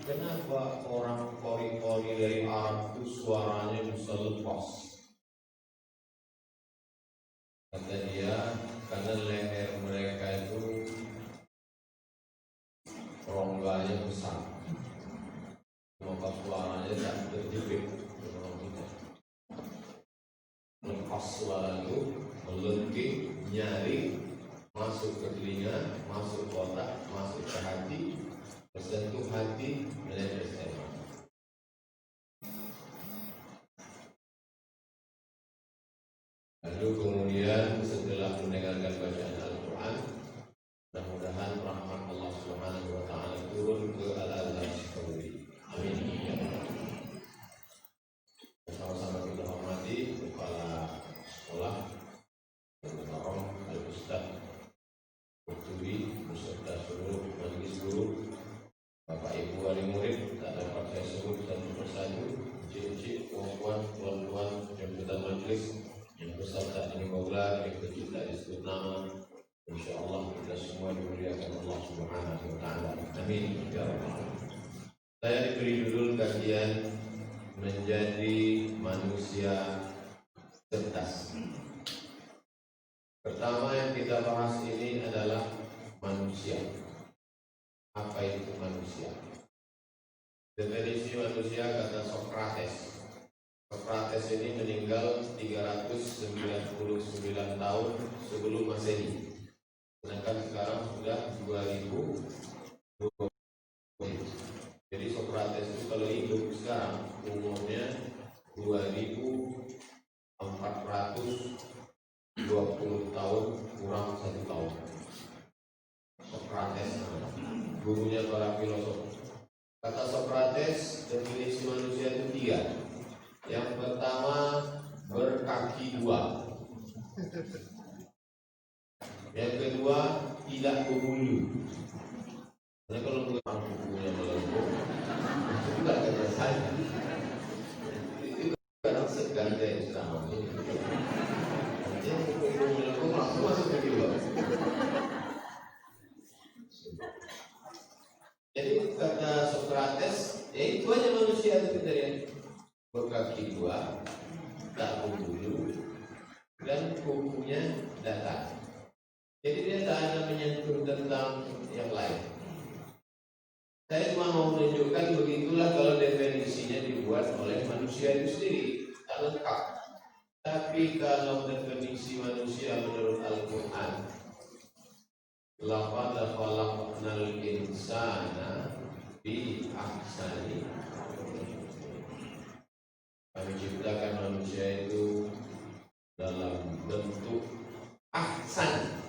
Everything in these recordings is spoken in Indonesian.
kenapa orang kori-kori dari Arab itu suaranya bisa lepas? Kata dia, karena leher mereka itu rongganya besar, maka suaranya tak terjepit. Lepas suara itu melengking, nyari, masuk ke telinga, masuk ke otak, masuk ke hati, bersentuh hati, menetes tema. Lalu kemudian setelah mendengarkan bacaan Al-Quran, mudah-mudahan rahmat Allah Subhanahu wa Ta'ala turun ke Al-Azhar Syafi'i. Amin. Sama-sama kita hormati kepala sekolah Al-Mukarram Al-Ustaz Qurtubi beserta seluruh majelis guru, Bapak Ibu wali murid, tak dapat saya sebut satu persatu, encik-encik, puan-puan, tuan-tuan, jemputan majelis yang besar tak ini maulah, yang kecil tak disebut nama. InsyaAllah kita semua dimuliakan Allah Subhanahu wa Ta'ala. Amin. Ya Rabbal. Saya diberi judul kajian menjadi manusia cerdas. Pertama yang kita bahas ini adalah manusia. Apa itu manusia? Definisi manusia kata Sokrates. Sokrates ini meninggal 399 tahun sebelum Masehi. Sedangkan sekarang sudah 2020. Jadi Sokrates itu kalau hidup sekarang umurnya 2420 tahun kurang 1 tahun. Sokrates, gurunya para filosof. Kata Sokrates, definisi manusia itu 3. Yang pertama, berkaki 2. Yang kedua, tidak berbulu. Karena kalau bukan kukunya melengkung, itu tidak kata saya. Itu kadang segan dari selama ini. Yang kuku melengkung langsung masuk ke jiwa. Jadi kata Sokrates, ya itu aja manusia itu dari berkaki 2, tak berbulu, dan kukunya datar. Jadi dia tak ada menyentuh tentang yang lain. Saya cuma mau menunjukkan begitulah kalau definisinya dibuat oleh manusia itu sendiri, tak lengkap. Tapi kalau definisi manusia menurut Al-Quran, laqad khalaqnal insana fi ahsani. Kami ciptakan manusia itu dalam bentuk ahsan.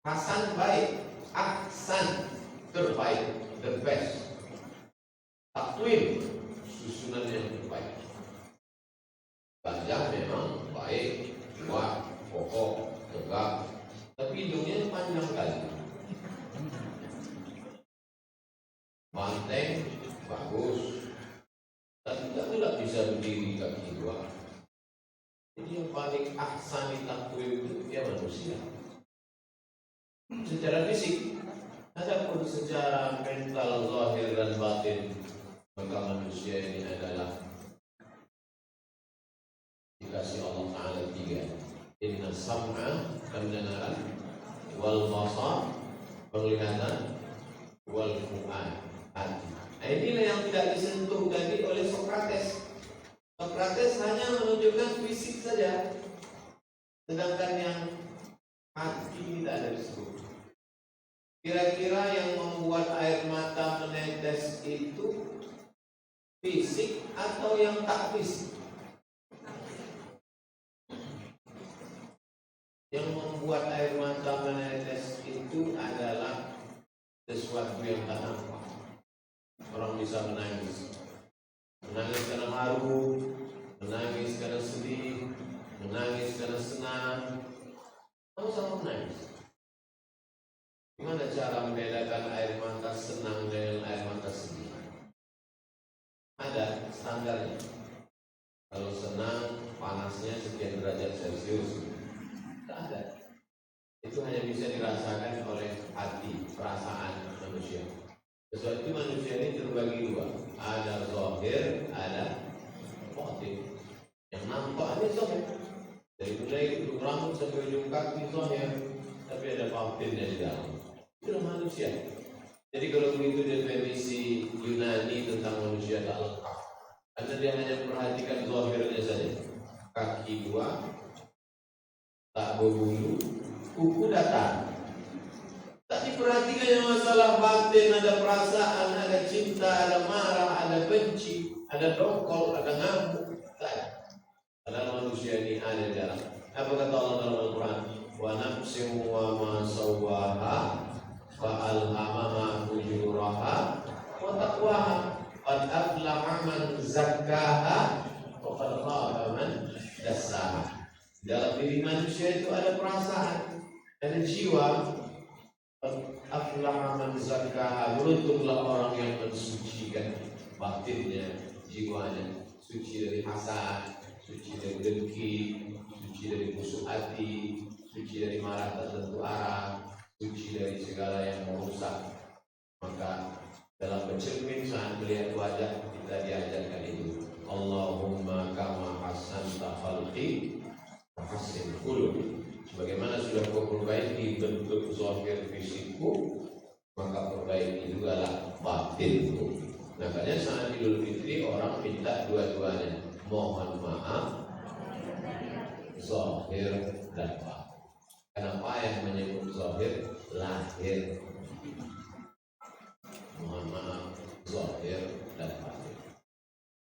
Hasan baik, ahsan terbaik, the best. Takwim susunan yang terbaik. Wajah memang baik, kuat, kokoh, tegak, tapi hidungnya panjang kali. Banteng bagus, tapi tidak bisa berdiri kaki 2. Jadi yang paling ahsan di takwim itu dia manusia. Secara fisik, adapun secara mental, zahir dan batin, maka manusia ini adalah dikasih Allah Ta'ala 3. Inna sam'a, pendengaran, wal basar, penglihatan, wal fu'ad, hati. Nah, inilah yang tidak disentuh tadi oleh Sokrates. Sokrates hanya menunjukkan fisik saja, sedangkan yang hati tidak ada disebut. Kira-kira yang membuat air mata menetes itu fisik atau yang tak fisik? Yang membuat air mata menetes itu adalah sesuatu yang tak nampak. Orang bisa menangis, menangis karena malu, menangis karena sedih, menangis karena senang, sama-sama menangis. Gimana cara membedakan air mata senang dengan air mata sedih? Ada standarnya. Kalau senang, panasnya sekian derajat Celcius. Tidak ada. Itu hanya bisa dirasakan oleh hati, perasaan manusia. Sesuatu manusia ini terbagi dua, ada zahir, ada batin. Yang nampak ini zahir, dari mulai ujung rambut sampai ujung kaki zahir, tapi ada batinnya di dalam. Itu manusia. Jadi kalau begitu definisi Yunani tentang manusia tak lengkap, karena dia hanya memperhatikan zahirnya saja. Kaki dua, tak berbulu, kuku datar. Tak diperhatikan yang masalah batin, ada perasaan, ada cinta, ada marah, ada benci, ada dongkol, ada ngamuk. Tak ada. Karena manusia ini ada dalam. Apa kata Allah dalam Al-Quran? Wa nafsin wa ma sawwaha fa alhamaha fujuraha wa taqwaha qad aflaha man zakkaha wa qad khaba man dassaha. Dalam diri manusia itu ada perasaan, ada jiwa. Aflaha man zakkaha, beruntunglah orang yang mensucikan batinnya, jiwanya, suci dari hasad, suci dari dengki, suci dari musuh hati, suci dari marah tak tentu arah, suci dari segala yang merusak. Maka dalam bercermin saat melihat wajah kita diajarkan itu, Allahumma kama hasanta khalqi fahassin qulubi. Sebagaimana sudah kau perbaiki bentuk zahir fisikku, maka perbaiki juga lah batinku. Makanya saat Idul Fitri orang minta dua-duanya, mohon maaf zahir dan batin. Kenapa yang menyebut zahir? Lahir. Mohon maaf zahir dan batin.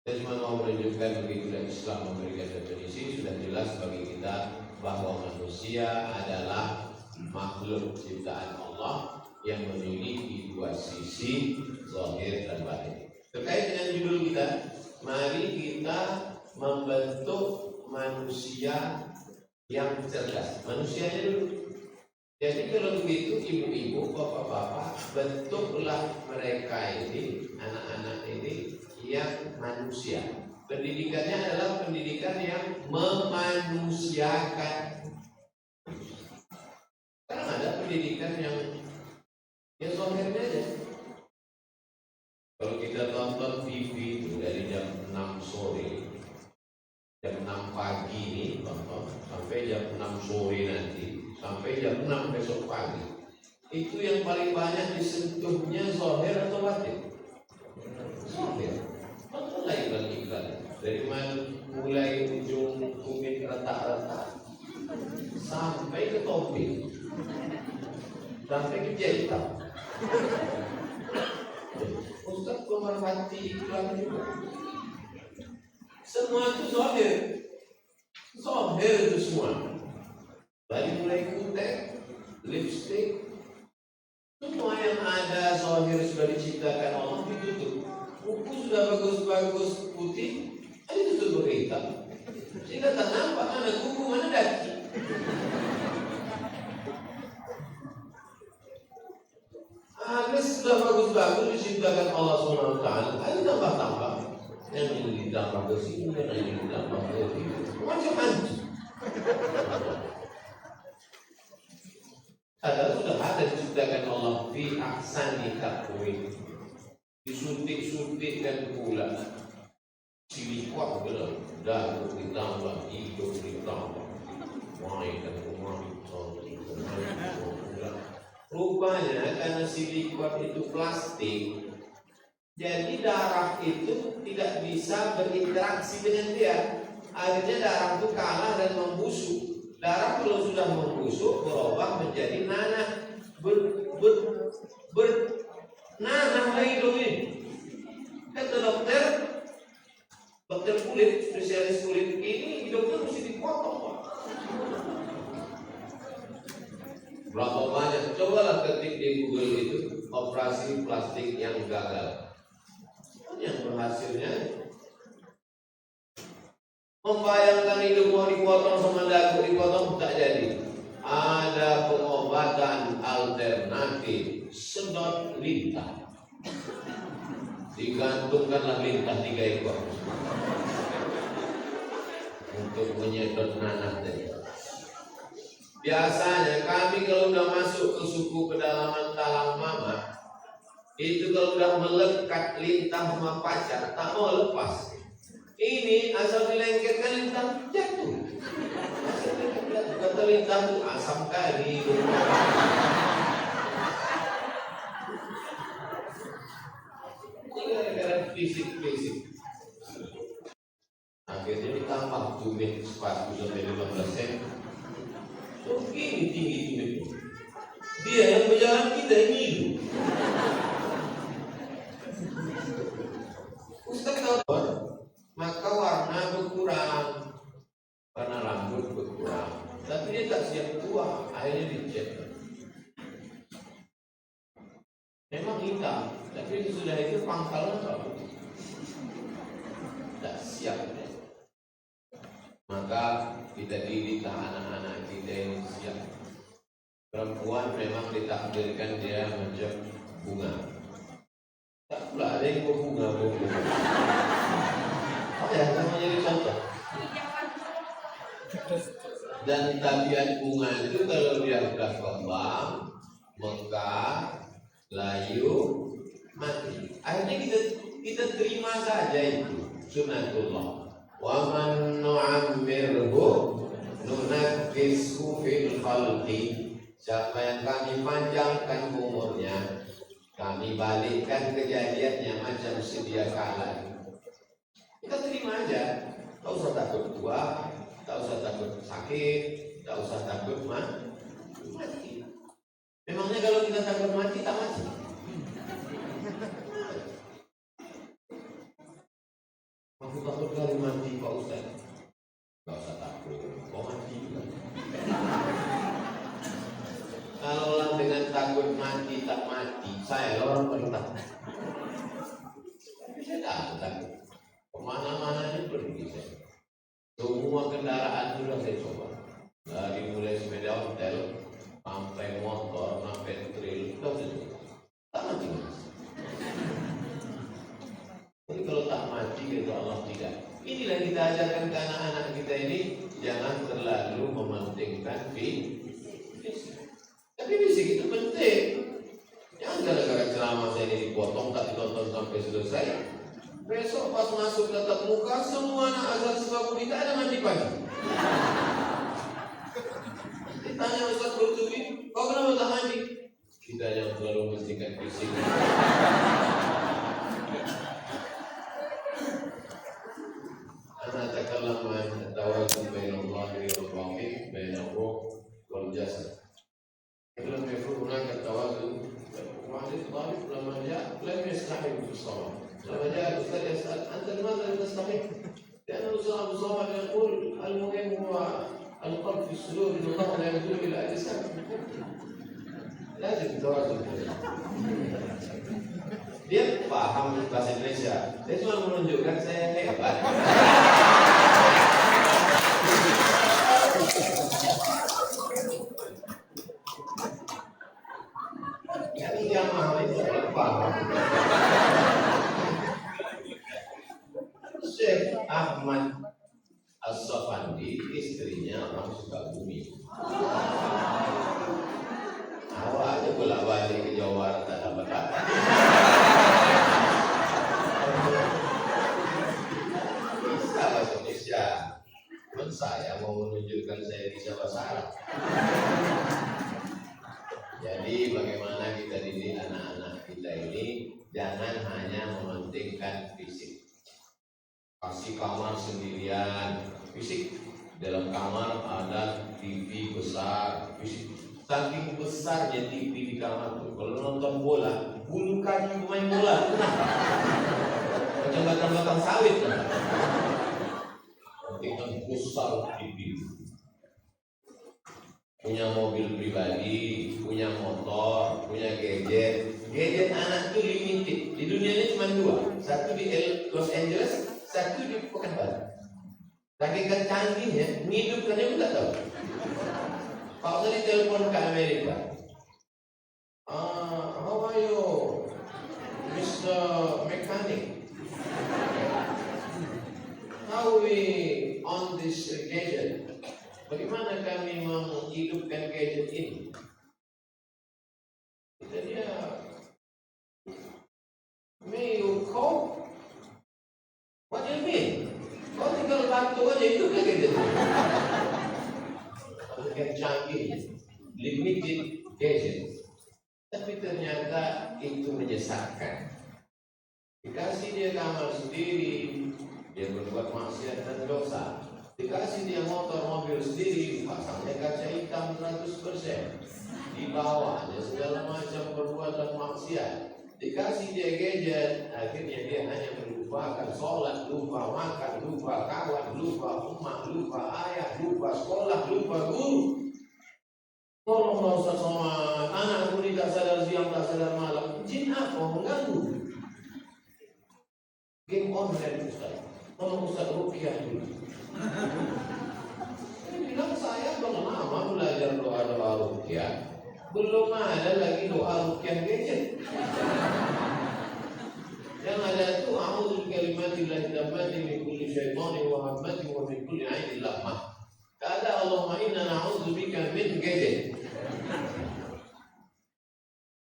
Saya cuma mau menunjukkan begitulah Islam memberikan definisi. Sudah jelas bagi kita bahwa manusia adalah makhluk ciptaan Allah yang memiliki dua sisi, zahir dan batin. Terkait dengan judul kita, mari kita membentuk manusia yang cerdas. Manusianya dulu. Jadi kalau begitu ibu-ibu, bapak-bapak, bentuklah mereka ini, anak-anak ini yang manusia. Pendidikannya adalah pendidikan yang memanusiakan. Karena ada pendidikan yang zahirnya aja. Kalau kita tonton TV itu dari jam 6 sore, jam 6 pagi ini tonton, sampai jam 6 sore nanti, sampai jam 6 besok pagi. Itu yang paling banyak disentuhnya zahir atau batin? Zahir. Tontonlah iklan-iklan. Dari mulai ujung kumis retak-retak sampai ke topi, sampai ke jilbab. Ustaz pemerhati iklan juga. Semua itu zahir. Zahir itu semua. Dari mulai kutek, lipstick, semua yang ada zahir sudah diciptakan Allah ditutup. Kuku sudah bagus-bagus putih, ditutup berhitam. Sehingga tak nampak mana kuku, mana daki. Habis sudah bagus-bagus diciptakan Allah SWT, ada tambah-tambah. Yang ini ditambah ke sini, yang ini ditambah ke sini. Macam-macam. Padahal sudah ada diciptakan Allah fi ahsani taqwim. Disuntik-suntikkan pula. Silikon belum, dagu ditambah, hidung ditambah, main dan kemari. Rupanya karena silikon itu plastik, jadi darah itu tidak bisa berinteraksi dengan dia. Akhirnya darah itu kalah dan membusuk. Darah kalau sudah membusuk berubah menjadi nanah, nanah lagi dong ini. Kata dokter kulit, spesialis kulit ini hidupnya mesti dipotong. Berapa banyak? Cobalah ketik di Google itu operasi plastik yang gagal. Yang berhasilnya membayangkan hidup mau dipotong sama dagu dipotong tak jadi. Ada pengobatan alternatif, sedot lintah. Digantungkanlah lintah 3 ekor untuk menyedot nanah tadi. Biasanya kami kalau udah masuk ke suku pedalaman Talang Mama, Itu kalau udah melekat lintah sama pacar, tak mau lepas. Ini asal dilengketkan lintah jatuh. Kata lintah itu asam kali. Gara-gara fisik. Akhirnya ditambah tumit sepatu sampai 15 cm. Begini tinggi tumit. Dia yang berjalan, kita yang hidup. Ustaz tahu, maka warna berkurang, warna rambut berkurang. Tapi dia tak siap tua, akhirnya dicek. Memang hitam, tapi sudah itu pangkalnya rambut. Tak siap. Maka kita didik anak-anak kita yang siap. Perempuan memang ditakdirkan dia macam bunga. Tak pula ada yang berbunga. Oh ya, sama jadi contoh. Dan tabiat bunga itu kalau dia sudah kembang, mekar, layu, mati. Akhirnya kita terima saja itu sunatullah. Wa man nu'ammirhu nunakkishu fil khalqi. Siapa yang kami panjangkan umurnya, kami balikkan kejadiannya macam sedia kala. Kita terima aja. Tak usah takut tua, tak usah takut sakit, tak usah takut mati. Memangnya kalau kita takut mati, tak mati. Aku takut kali mati Pak Ustaz. Tak usah takut, kau mati juga. Kalau orang dengan takut mati tak mati, saya orang paling takut. Tapi saya takut. Kemana-mana ini pergi saya. Semua kendaraan sudah saya coba. Dari mulai sepeda hotel, sampai motor, sampai trail, sudah saya coba. Tak mati. Jadi kalau tak mati, itu Allah tidak. Inilah kita ajarkan ke anak-anak kita ini, jangan terlalu mementingkan fisik. Tapi fisik itu penting. Jangan gara-gara ceramah saya ini dipotong, tak ditonton sampai selesai. Besok pas masuk tatap muka, semua anak azhar sebab kita ada mandi pagi. Ditanya Ustaz Qurtubi, kau kenapa tak mandi? Kita yang terlalu mementingkan fisik. Anak takallam an tawazun bainal zahiri wal batin, bainal ruh wal jasad. لم يكن هناك التوازن وعند الطالب لما جاء لم يستحي في الصلاة. لما جاء الأستاذ يسأل أنت لماذا لم تستحي؟ لأن الأستاذ أبو صامت يقول المهم هو القلب في الصدور إن الله لا ينزل إلى الأجسام. لازم التوازن. Dia paham bahasa Indonesia. Dia cuma menunjukkan saya hebat. Yang mahal itu apa? Syekh Ahmad As-Safandi, istrinya orang Sukabumi. Awak aja bolak-balik ke Jawa tak dapat apa. Bisa bahasa Indonesia. Cuman saya mau menunjukkan saya bisa bahasa Arab. Jadi bagaimana kita didik anak-anak kita ini, jangan hanya mementingkan fisik. Kasih kamar sendirian, fisik. Dalam kamar ada TV besar, fisik. Saking besarnya TV di kamar tuh, kalau nonton bola, bulu kaki pemain bola. Macam batang-batang sawit. Pentingkan besar TV. Punya mobil pribadi, punya motor, punya gadget. Gadget anak itu limited. Di dunia ini cuma dua. Satu di Los Angeles, satu di Pekanbaru. Saking canggihnya, ngidupkannya pun tak tahu. Pak tadi telepon ke Amerika. How are you, Mr. Mechanic? How we on this gadget? Bagaimana kami menghidupkan gadget ini? Jadi limited gadget. Tapi ternyata itu menyesatkan. Dikasih dia kamar sendiri, dia berbuat maksiat dan dosa. Dikasih dia motor mobil sendiri, pasangnya kaca hitam 100%, dibawanya segala macam perbuatan maksiat. Dikasih dia gadget, akhirnya dia hanya melupakan sholat, lupa makan, lupa kawan, lupa emak, lupa ayah, lupa sekolah, lupa guru. Tolonglah Ustaz Somad, anakku ini tak sadar siang, tak sadar malam. Jin apa mengganggu? Game online Ustaz, tolong Ustaz ruqyah dulu. Dia bilang saya belum lama belajar doa-doa ruqyah, belum ada lagi doa ruqyah gadget. Yang ada itu a'udzu bikalimatillahi tammati min kulli syaithanin wa hammatin wa min kulli 'ainin lammah. Kata Allahumma inna na'udzubika min gadget.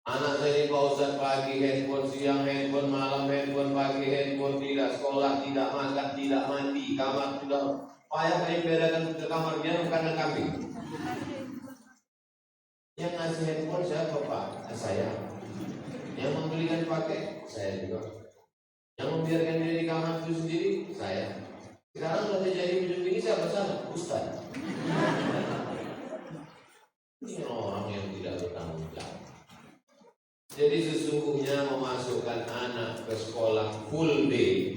Anak saya Pak Ustaz pagi handphone, siang handphone, malam handphone, pagi handphone, tidak sekolah, tidak makan, tidak mandi, kamar sudah payah kayak bedakan ke kamarnya karena kambing. Yang ngasih handphone siapa Pak? Saya. Yang membelikan pakai saya juga. Yang membiarkan dia di kamar itu sendiri saya. Sekarang sudah jadi begini siapa salah? Ustaz. Ini orang yang tidak bertanggung jawab. Jadi sesungguhnya memasukkan anak ke sekolah full day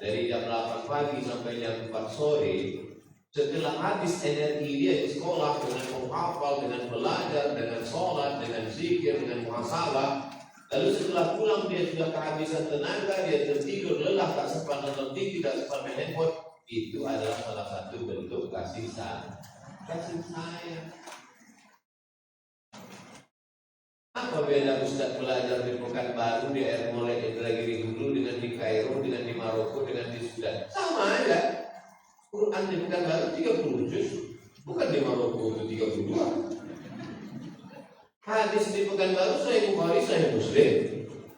dari jam 8 pagi sampai jam 4 sore, setelah habis energi dia di sekolah dengan menghafal, dengan belajar, dengan sholat, dengan zikir, dengan muhasabah, lalu setelah pulang dia sudah kehabisan tenaga, dia tertidur lelah, tak sempat nonton TV, tak sempat main handphone. Itu adalah salah satu bentuk kasih sayang. Apa beda Ustaz belajar di Pekanbaru, di Ermole, di Indragiri Hulu dengan di Kairo, dengan di Maroko, dengan di Sudan? Sama aja. Quran di Pekanbaru 30 juz, bukan di Maroko itu 32. Hadis di Pekanbaru Sahih Bukhari, Sahih Muslim.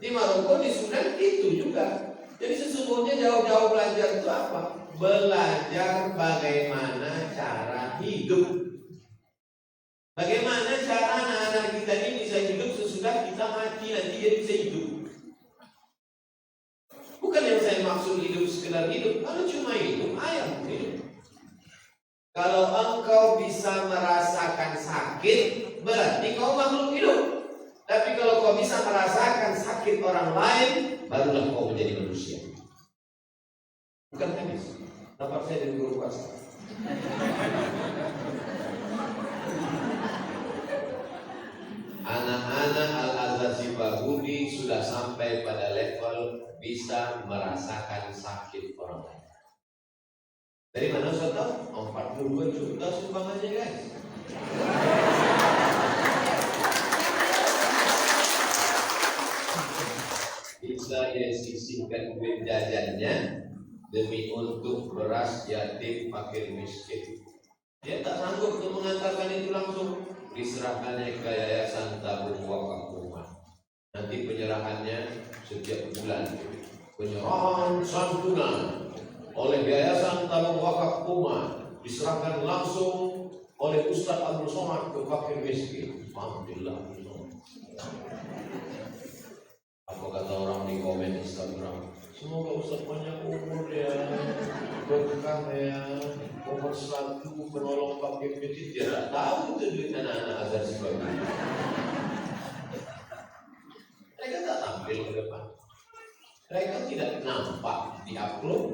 Di Maroko, di Sudan itu juga. Jadi sesungguhnya jauh-jauh belajar itu apa? Belajar bagaimana cara hidup. Bagaimana cara anak-anak kita ini bisa hidup sesudah kita mati, nanti dia bisa hidup. Bukan yang saya maksud hidup sekedar hidup. Kalau cuma hidup, ayam hidup. Kalau engkau bisa merasakan sakit, berarti kau makhluk hidup. Tapi kalau kau bisa merasakan sakit orang lain, barulah kau menjadi manusia. Bukan hadis. Dapat saya dari guru bahasa. Anak-anak Al-Azhar Bahudi sudah sampai pada level bisa merasakan sakit orang lain. Dari mana Ustaz tahu? 42 juta sumbangannya guys. Bisa dia sisihkan duit jajannya demi untuk beras yatim fakir miskin. Dia tak sanggup untuk mengantarkan itu langsung, diserahkannya ke Yayasan Tabung Wakaf Umat. Nanti penyerahannya setiap bulan. Penyerahan santunan oleh Yayasan Tabung Wakaf Umat diserahkan langsung oleh Ustaz Abdul Somad ke fakir miskin. Alhamdulillah. Apa kata orang di komen Instagram? Semoga Ustaz banyak umur ya, berkah ya, nomor 1 penolong fakir miskin. Dia tak tahu itu duit anak-anak Azhar sebagainya. Mereka tak tampil ke depan. Mereka tidak nampak di upload,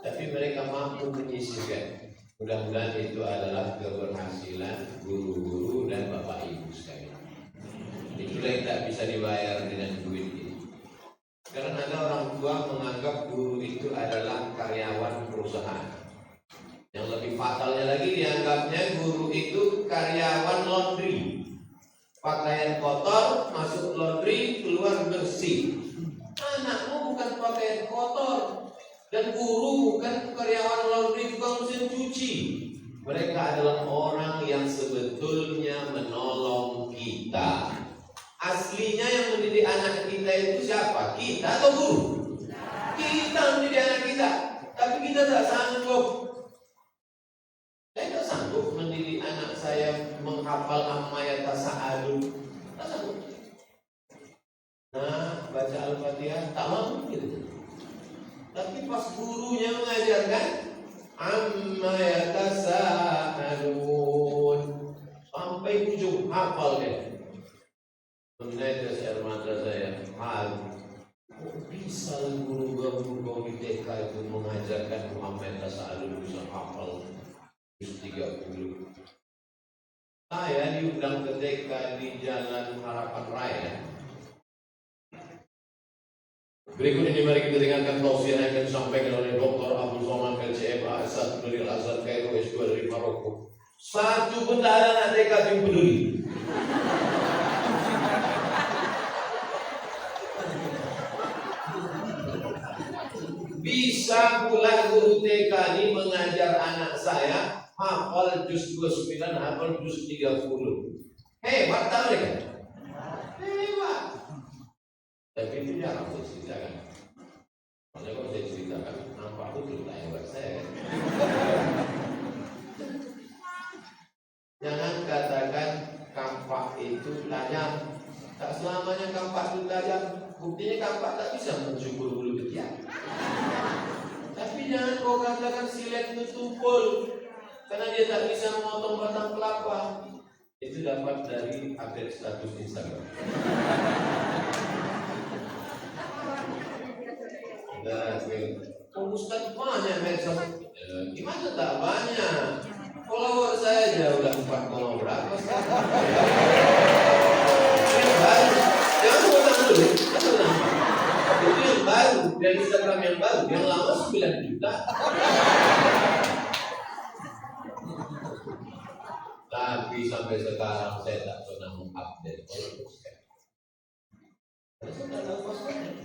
tapi mereka mampu menyisihkan. Mudah-mudahan itu adalah keberhasilan guru-guru dan bapak ibu sekalian. Itulah yang tak bisa dibayar dengan duit ini. Karena ada orang tua menganggap guru itu adalah karyawan perusahaan. Yang lebih fatalnya lagi dianggapnya guru itu karyawan laundry. Pakaian kotor masuk laundry, keluar bersih. Anakmu bukan pakaian kotor, dan guru bukan karyawan laundry tukang mesin cuci. Mereka adalah orang yang sebetulnya menolong kita. Aslinya yang mendidik anak kita itu siapa? Kita atau guru? Kita mendidik anak kita. Tapi kita tak sanggup. Saya tak sanggup mendidik anak saya menghafal amma baca Al-Fatihah, tak mampu gitu. Tapi pas gurunya mengajarkan, amma yatasaalun, sampai ujung hafal dia. Menaikkan air mata saya, kok bisa guru-guru di TK itu mengajarkan Muhammad Tasa'alun bisa hafal 30. Saya diundang ke TK di Jalan Harapan Raya. Berikut ini mari kita dengarkan tausiah yang akan disampaikan oleh Dr. Abdul Somad LCM A1 dari Al-Azhar Kairo S2 dari Maroko. Satu pun tak ada anak TK yang peduli. Bisa pula guru TK ini mengajar anak saya hafal juz 29, hafal juz 30. Hebat tak mereka? Hebat. Tapi itu jarang saya ceritakan. Maksudnya kalau saya ceritakan, nampak betul tak hebat saya kan? Jangan katakan kampak itu tajam. Tak selamanya kampak itu tajam. Buktinya kampak tak bisa mencukur bulu ketiak. Tapi jangan kau katakan silet itu tumpul, karena dia tak bisa memotong batang kelapa. Itu dapat dari update status Instagram. Ustaz banyak medsos. Gimana tak banyak? Follower saya aja udah 4, berapa sekarang? Yang baru, jangan ulang dulu. Itu yang baru, dari Instagram yang baru, yang lama 9 juta. Tapi sampai sekarang saya tak pernah mengupdate follower saya. Karena saya tak tahu passwordnya.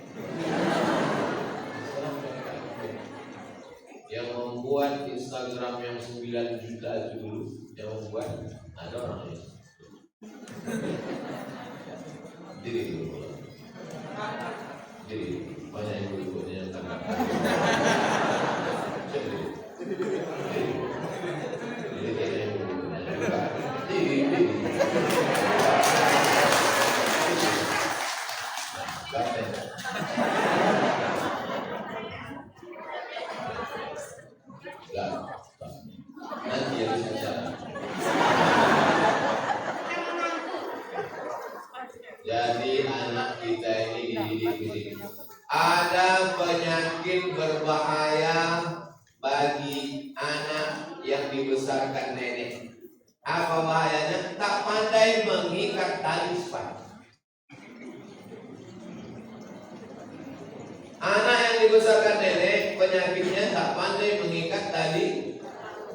Yang membuat Instagram yang 9 juta itu dulu, yang membuat ada orang ini. Jadi dulu. Jadi banyak yang ikutnya yang tak. Nanti yang bicara. Jadi anak kita ini dididik. Ada penyakit berbahaya bagi anak yang dibesarkan nenek. Apa bahayanya? Tak pandai mengikat tali sepatu. Anak yang dibesarkan nenek, penyakitnya tak pandai mengikat tali.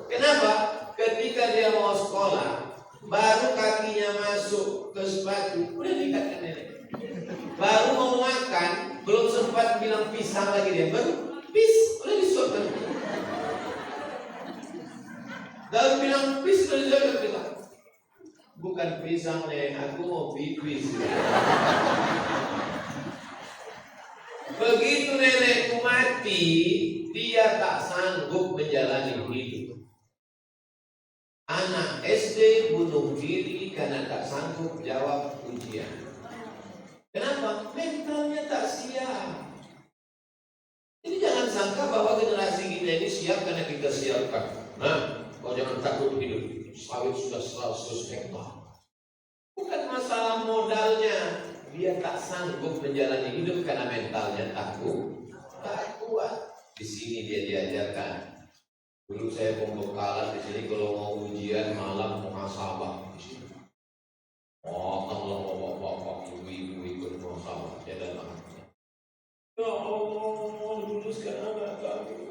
Kenapa? Ketika dia mau sekolah, baru kakinya masuk ke sepatu, udah diikatkan nenek. Baru mau makan, belum sempat bilang pisang lagi dia, baru udah disuapkan. Baru bilang udah disuapkan kita. Bukan pisang nih, aku mau pipis. Begitu nenekku mati, dia tak sanggup menjalani hidup. Anak SD bunuh diri karena tak sanggup jawab ujian. Kenapa? Mentalnya tak siap. Jadi jangan sangka bahwa generasi kita ini siap karena kita siapkan. Nah, kau jangan takut hidup. Sawit sudah 100 hektar. Bukan masalah modalnya. Dia tak sanggup menjalani hidup karena mentalnya tak kuat. Di sini dia diajarkan. Dulu saya pembekalan di sini kalau mau ujian malam muhasabah di sini. Datanglah bapak-bapak, ibu-ibu ikut muhasabah. Dia datang. Ya Allah, luluskan anak kami.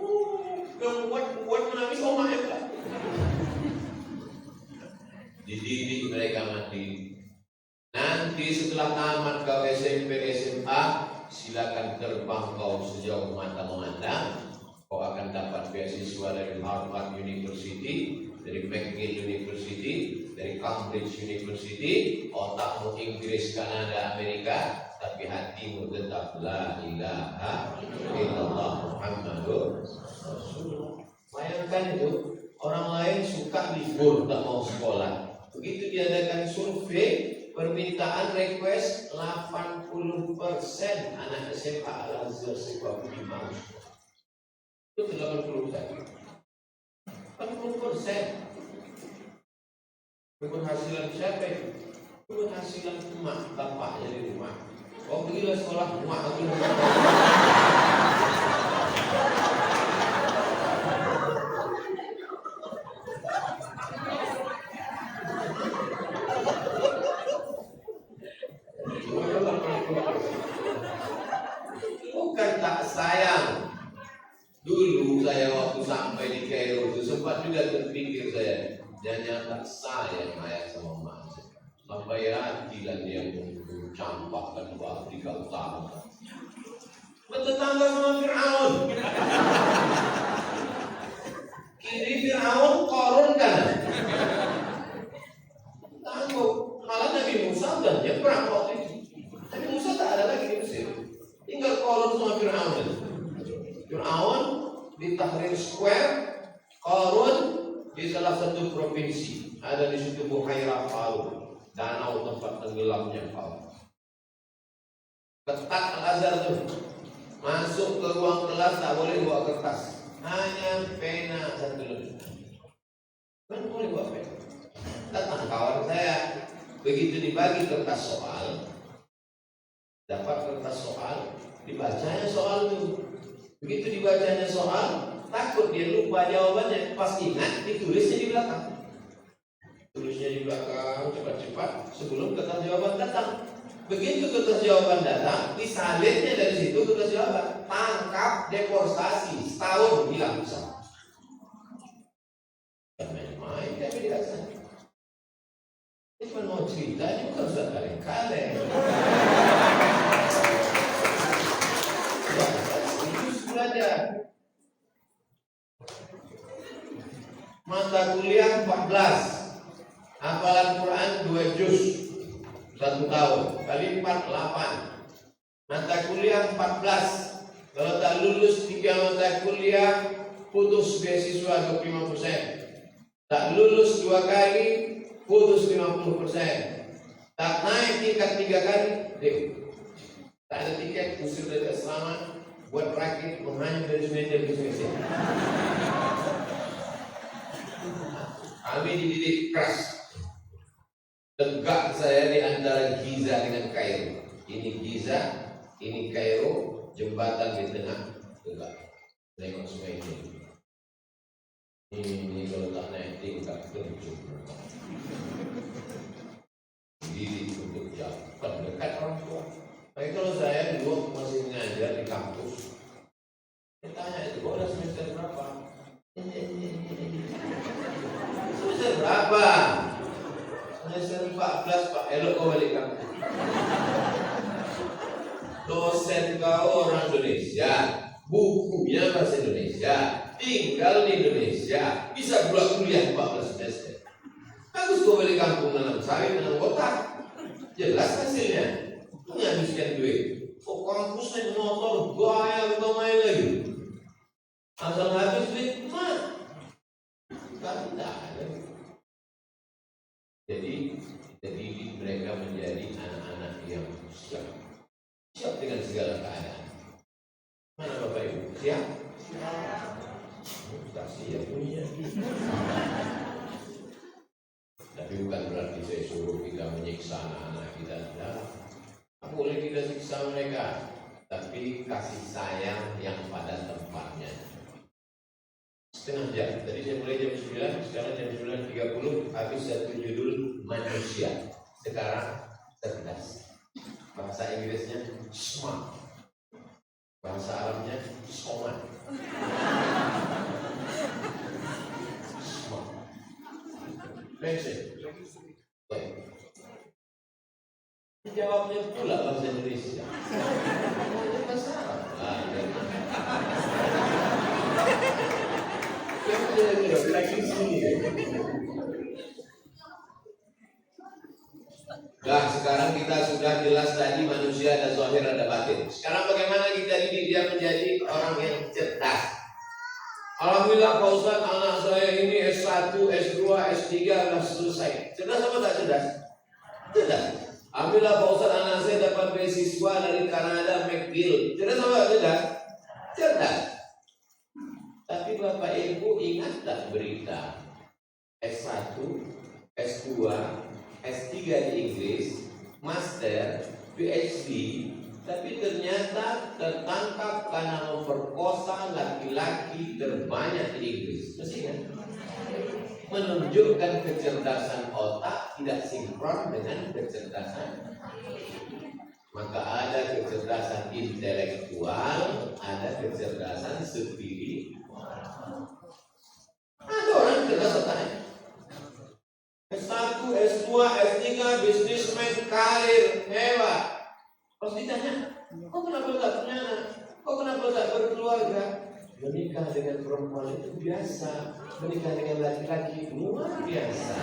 Buat menangis omanya tak. Dididik mereka mati. Nanti setelah tamat kau SMP, SMA, silakan terbang kau sejauh mata memandang. Kau akan dapat beasiswa dari Harvard University, dari McGill University, dari Cambridge University. Otakmu Inggris, Kanada, Amerika, tapi hatimu tetap la ilaha illallah Muhammadur Rasulullah. Bayangkan itu, orang lain suka libur tak mau sekolah. Begitu diadakan survei, permintaan request 85%. 80% anak SMA Al-Azhar sekolah Imam. Itu 80%. 80%. Keberhasilan siapa itu? Keberhasilan emak, bapaknya di rumah. Oh, pergilah sekolah emak aku. Bukan tak sayang. Dulu saya waktu sampai di Kairo itu sempat juga terpikir saya, jangan tak sayang ayah sama emak. Sampai hati dan dia mencampakkan ke Afrika Utara. Bertetangga sama Fir'aun. Kiri Fir'aun, Qarun kanan. Tangguh. Malah Nabi Musa dan nyebrang waktu itu. Nabi Musa tak ada lagi di Mesir. Tinggal Qarun sama Fir'aun. Fir'aun di Tahrir Square, Qarun di salah satu provinsi. Ada di situ Buhairah Qarun. Danau tempat tenggelamnya Qarun. Ketat Al-Azhar tuh. Masuk ke ruang kelas tak boleh bawa kertas, hanya pena satu lembar. Kan boleh bawa pena. Datang kawan saya, begitu dibagi kertas soal, dapat kertas soal, dibacanya soal itu. Begitu dibacanya soal, takut dia lupa jawabannya. Pas ingat, ditulisnya di belakang. Tulisnya di belakang cepat-cepat sebelum kertas jawaban datang. Begitu kertas jawaban datang, disalinnya dari situ kertas jawaban. Tangkap deportasi, setahun hilang bisa. Dan main-main tapi dirasa. Ini kan mau ceritanya bukan sudah kaleng-kaleng. Serius belajar. Mata kuliah 14. Hafalan Quran 2 juz 1 tahun kali 4 8. Mata kuliah 14. Kalau tak lulus 3 mata kuliah, putus beasiswa 25%. Tak lulus 2 kali, putus 50%. Tak naik tingkat 3 kali, deal. Tak ada tiket, usir dari asrama, buat rakit, menganyam dari semeja ke semeja. Kami dididik keras. Tegak saya di antara Giza dengan Kairo. Ini Giza, ini Kairo, jembatan di tengah. Tegak. Tengok sungai ini. Ini kalau tak naik tingkat terjun. Dididik untuk jauh, dekat orang tua. Tapi kalau saya dulu masih mengajar di kampus, saya tanya itu, kok udah semester berapa? Semester berapa? Semester 14 Pak, elok kau balik kampung. Dosen kau orang Indonesia, bukunya bahasa Indonesia, tinggal di Indonesia, bisa pula kuliah 14 semester. Bagus kau balik kampung nanam sawit, nanam kotak. Jelas hasilnya, menghabiskan duit. Kok kampus naik motor, gaya atau main lagi. Asal habis duit, mah kan tidak ada. Jadi mereka menjadi anak-anak yang siap dengan segala keadaan. Mana Bapak Ibu? Siap? Tak siap punya. Tapi bukan berarti saya suruh kita menyiksa anak-anak kita. Tak boleh kita siksa mereka, tapi kasih sayang yang pada tempatnya. Setengah jam, tadi saya mulai jam 9, sekarang jam 9.30, habis satu judul manusia. Sekarang cerdas. Bahasa Inggrisnya smart, bahasa Arabnya smart. Smart. Jawabnya pula bahasa Indonesia. Bahasa Arab. Nah, sekarang kita sudah jelas tadi manusia ada zahir ada batin. Sekarang bagaimana kita didik dia menjadi orang yang cerdas? Alhamdulillah Pak Ustaz, anak saya ini S1, S2, S3 sudah selesai. Cerdas apa tak cerdas? Cerdas. Alhamdulillah Pak Ustaz, anak saya dapat beasiswa dari Kanada, McGill. Cerdas apa? Cerdas? Cerdas. Tapi Bapak Ibu ingat tak berita S1, S2, S3 di Inggris, Master, PhD, tapi ternyata tertangkap karena memperkosa laki-laki terbanyak di Inggris. Mesti kan? Menunjukkan kecerdasan otak tidak sinkron dengan kecerdasan. Maka ada kecerdasan intelektual, ada kecerdasan spiritual. Ada orang cerdas otaknya. S1, S2, S3, bisnismen, karir, hebat. Pas ditanya, kok kenapa tak punya anak? Kok kenapa tak berkeluarga? Menikah dengan perempuan itu biasa, menikah dengan laki-laki luar biasa.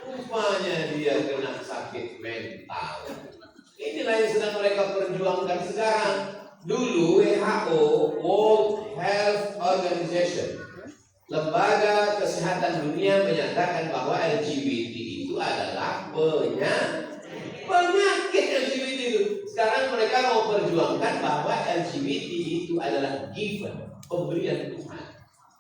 Rupanya dia kena sakit mental. Inilah yang sedang mereka perjuangkan sekarang. Dulu WHO, World Health Organization, Lembaga Kesehatan Dunia, menyatakan bahwa LGBT itu adalah penyakit LGBT itu. Sekarang mereka mau perjuangkan bahwa LGBT itu adalah given, pemberian Tuhan.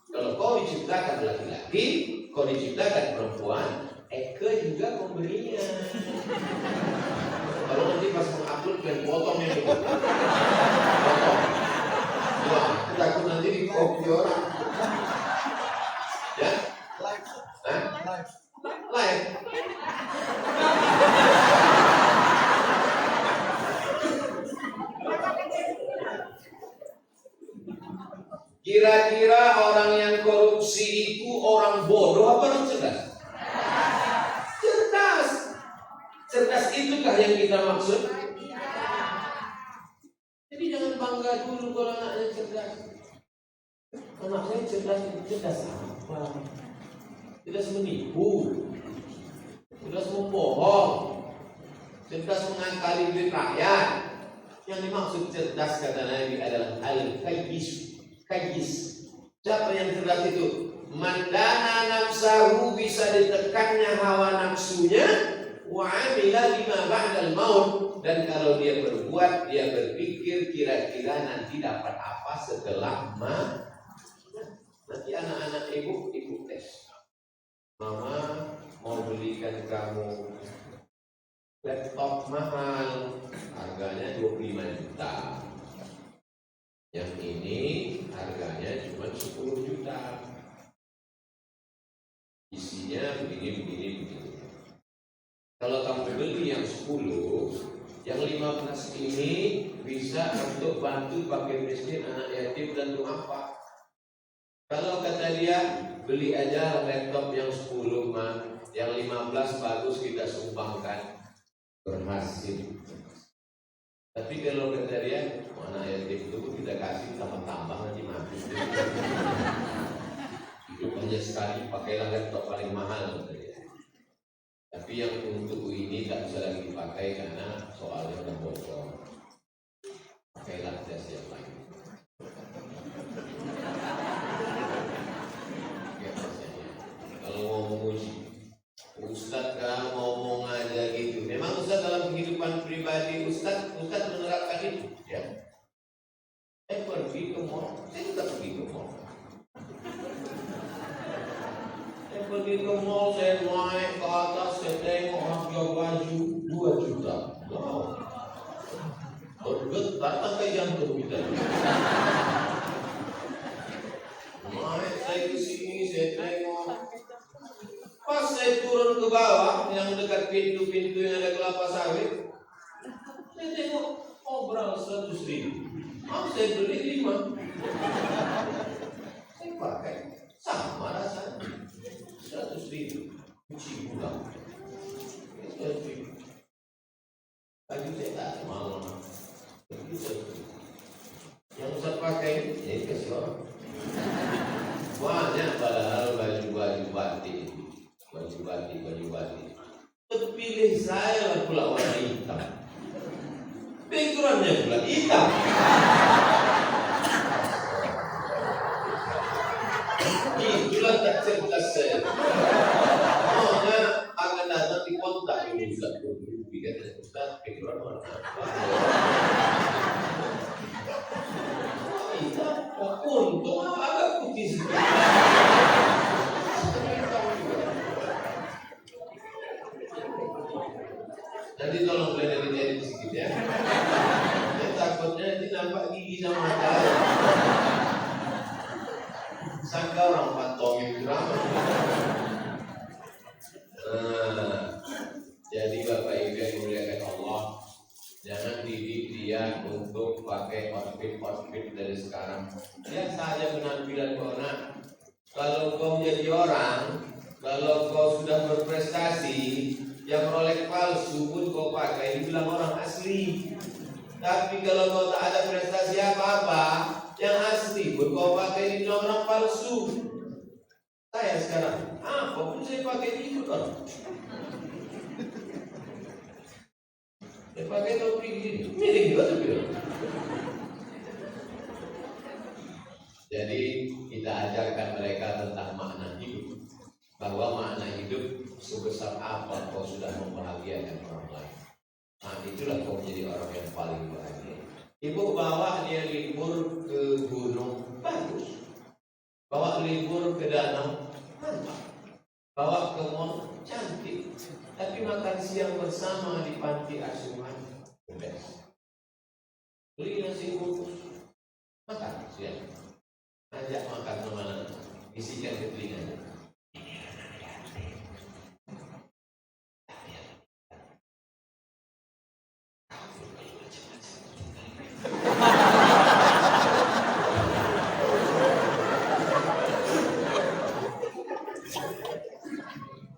Kalau kau diciptakan laki-laki, kau diciptakan perempuan, Eke juga pemberian. Kalau nanti pas mengupload dan potongnya itu, potong. Wah, aku takut nanti di copy orang. Ya? Live. Kira-kira orang yang korupsi itu orang bodoh apa orang cerdas? Cerdas. Cerdas itukah yang kita maksud? Jadi jangan bangga dulu kalau anaknya cerdas. Anak saya cerdas apa? Cerdas menipu, cerdas membohong, cerdas mengakali duit rakyat. Yang dimaksud cerdas kata Nabi adalah al-kayyis. Siapa yang cerdas itu? Mandana nafsahu, bisa ditekannya hawa nafsunya, wa amila lima ba'dal maut, dan kalau dia berbuat, dia berpikir kira-kira nanti dapat apa setelah mati. Nanti anak-anak ibu tes. Mama mau belikan kamu laptop mahal, harganya 25 juta. Yang ini harganya cuma 10 juta. Isinya begini. Kalau kamu beli yang 10, yang 15 ini bisa untuk bantu pakai miskin, anak yatim, dan untuk apa? Kalau kata dia, beli aja laptop yang 10 mah, yang 15 bagus kita sumbangkan, berhasil. Tapi kalau kata dia, anak yatim itu kita kasih tambah nanti mati. Hidup hanya sekali, pakailah laptop paling mahal kata dia. Tapi yang untuk ini tak bisa lagi dipakai karena soalnya udah bocor. Pakailah jas yang lain. Kalau mau menguji, Ustaz kan ngomong aja gitu. Memang Ustaz dalam kehidupan pribadi Ustaz menerapkan itu, ya. Saya pergi ke mall, saya tetap pergi ke mall. Saya pergi ke mall, saya naik ke atas, saya tengok harga baju 2 juta. Wow. Bergetar sampai jantung kita. Naik saya ke sini, saya tengok. Pas saya turun ke bawah yang dekat pintu-pintu yang ada kelapa sawit, saya tengok obral 100.000. Saya beli 5. Saya pakai sama rasanya 100.000. Cuci ulang 100.000. Baju saya tak mau. Yang saya pakai ini kasih orang. Banyak padahal baju batik. Baju batik. Terpilih saya lah pula warna hitam. Backgroundnya pula hitam. Itulah tak cerdas saya. Maunya akan datang di kota. berapa? Kita untung agak putih sedikit. Nanti tolong boleh edit sedikit ya. Takutnya nanti nampak gigi sama mata. Sangka orang pantongin drama. Jadi Bapak Ibu yang dimuliakan Allah, jangan didik dia untuk pakai outfit dari sekarang. Lihat saja penampilan kau nak. Kalau kau menjadi orang, kalau kau sudah berprestasi, yang Rolex palsu pun kau pakai, dibilang orang asli. Tapi kalau kau tak ada prestasi apa-apa, yang asli pun kau pakai, dibilang orang palsu. Saya sekarang, apa pun saya pakai itu kan. Saya pakai topi gini, miring juga topi. Jadi kita ajarkan mereka tentang makna hidup, bahwa makna hidup sebesar apa kau sudah membahagiakan orang lain. Nah itulah kau menjadi orang yang paling bahagia. Ibu bawa dia libur ke gunung, bagus. Bawa libur ke danau, mantap. Bawa ke mall, cantik. Tapi makan siang bersama di panti asuhan, the best. Beli nasi bungkus, makan siang. Ajak makan kemana, isikan ke telinganya.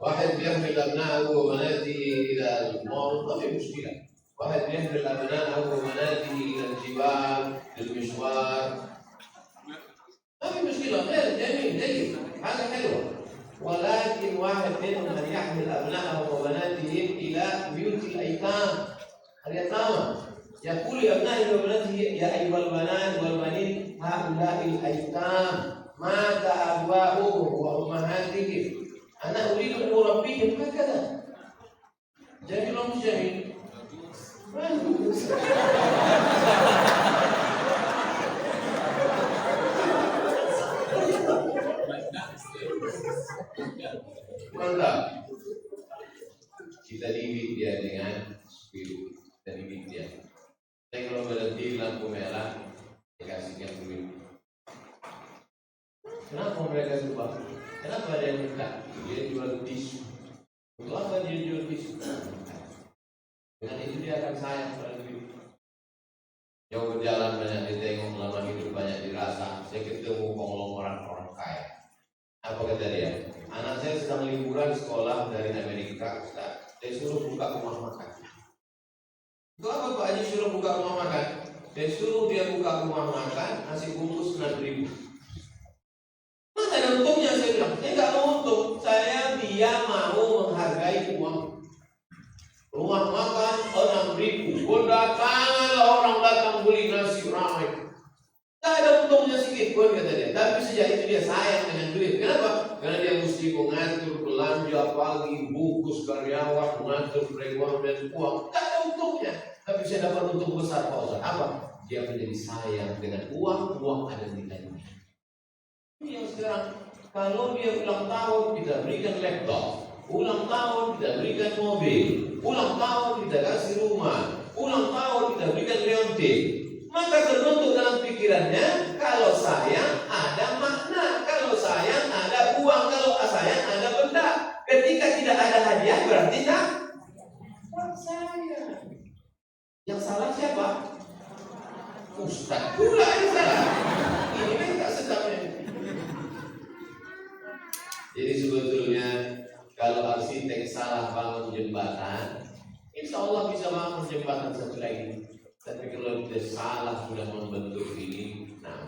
واحد بيحمل أبنائه وبناته إلى المول ما في مشكلة. واحد بيحمل أبنائه وبناته إلى الجبال للمشوار ما في مشكلة، خير جميل جيد حاجة حلوة. ولكن واحد منهم أن يحمل أبنائه وبناته إلى بيوت الأيتام اليتامى، يقول لأبنائه وبناته يا أيها البنات والبنين هؤلاء الأيتام مات آباؤهم وأمهاتهم أنا أريد أن أربيهم هكذا. جميل أم جميل؟ Mantap. Kita didik dia dengan spirit, kita didik dia. Saya kalau berhenti lampu merah, dikasihkan duit. Kenapa mereka lupa? Kenapa ada yang minta? Dia jual tisu. Untuk apa dia jual tisu? Dengan itu dia akan sayang pada diri. Jauh berjalan banyak ditengok, lama hidup banyak dirasa. Saya ketemu konglomerat orang kaya. Apa kata dia? Anak saya sedang liburan sekolah dari Amerika, Ustaz. Saya suruh buka rumah makan. Itu apa Pak Haji suruh buka rumah makan? Saya suruh dia buka rumah makan, nasi bungkus 6.000. Mana ada untungnya? Saya bilang, saya nggak mau untung. Dia mau menghargai uang. Rumah makan 6.000. Datangan orang datang beli nasi ramai. Tak ada untungnya sedikit pun kata dia. Tapi sejak itu dia sayang dengan duit. Kenapa? Karena dia mesti mengatur belanja pagi, bungkus karyawan, mengatur keuangan dan uang. Tak ada untungnya. Tapi saya dapat untung besar Pak Ustaz. Apa? Dia menjadi sayang dengan uang ada nilainya. Yang sekarang kalau dia ulang tahun kita berikan laptop, ulang tahun kita berikan mobil, ulang tahun kita kasih rumah, ulang tahun kita berikan leontin, maka terbentuk dalam pikirannya kalau sayang ada makna, kalau sayang ada uang, kalau sayang ada benda. Ketika tidak ada hadiah berarti tak sayang. Yang salah siapa? Ustaz pula yang salah. Ini kan tak sedapnya. Jadi sebetulnya kalau arsitek salah bangun jembatan, insya Allah bisa bangun jembatan satu lagi. Tapi kalau dia salah sudah membentuk ini, nah.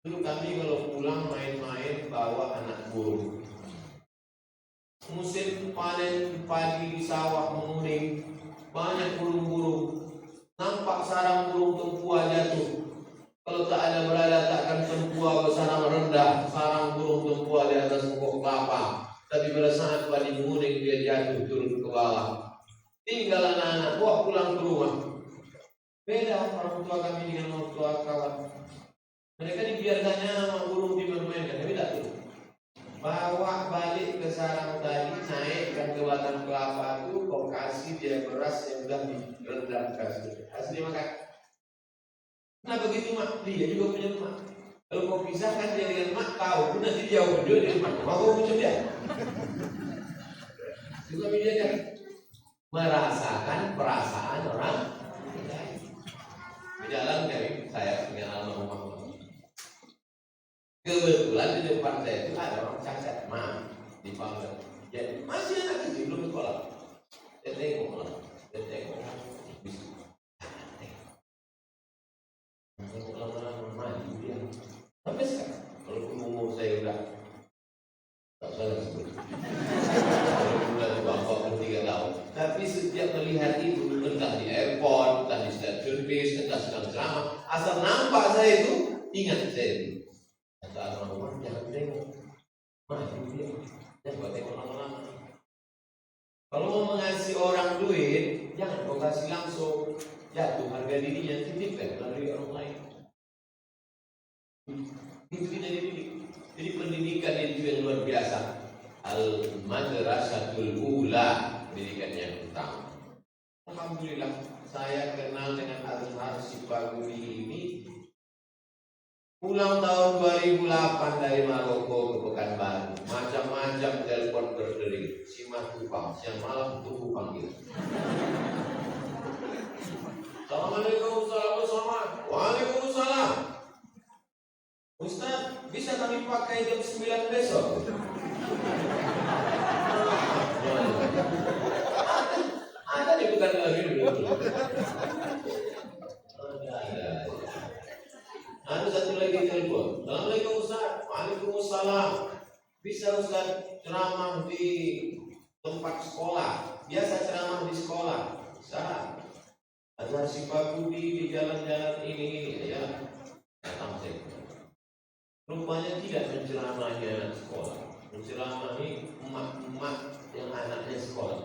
Dulu kami kalau pulang main-main bawa anak burung. Musim panen padi di sawah menguning, banyak burung-burung. Nampak sarang burung tempua jatuh. Kalau tak ada berada takkan tempua bersarang rendah, sarang burung tempua di atas pokok kelapa. Tapi pada saat padi menguning dia jatuh turun ke bawah. Tinggal anak-anak anak bawa pulang ke rumah. Beda orang tua kami dengan orang tua kawan. Mereka dibiarkannya sama burung dimain-mainkan, beda tuh. Bawa balik ke sarang tadi, naikkan ke batang kelapa itu, kau kasih dia beras yang sudah direndam kasih. Asli makan. Nah begitu mak, dia juga punya mak. Kalau kau pisahkan dia dengan mak, tahu pun nanti dia jauh dia dengan mak. Mau kau punya dia? Juga menjaga merasakan perasaan orang lain. Di jalan dari saya dengan almarhum. Kebetulan di depan saya itu ada orang cacat, di Palembang. Jadi masih anak kecil belum sekolah. Dia tengok. Tengok lama-lama maju dia. Sampai sekarang, walaupun umur saya udah tak salah sebut. Udah bapak bertiga tahun. Tapi setiap melihat itu, entah di airport, entah di stasiun bis, entah sedang ceramah, asal nampak saya itu, ingat saya itu. Kata almarhum, jangan tengok, maju dia, jangan tengok lama-lama. Kalau mau mengasihi orang duit, jangan kau kasih langsung, jatuh harga dirinya, titipkan melalui orang lain. Itu kita dididik. Jadi pendidikan itu yang luar biasa. Al-Madrasatul Ula, pendidikan yang utama. Alhamdulillah, saya kenal dengan Azhar Sipaguri ini pulang tahun 2008 dari Maroko ke Pekanbaru. Macam-macam telepon berdering. Simak Kupang, siang malam tunggu panggil. Assalamualaikum, Waalaikumsalam. Ustaz, bisa kami pakai jam 9 besok? Ada di Pekanbaru dulu. Ada satu lagi telepon. Assalamualaikum Ustaz. Waalaikumsalam. Bisa Ustaz ceramah di tempat sekolah? Biasa ceramah di sekolah. Bisa. Azhar Sipaguri di jalan-jalan ini ya. Datang saya. Rupanya tidak menceramahnya sekolah. Menceramahi emak-emak yang anaknya sekolah.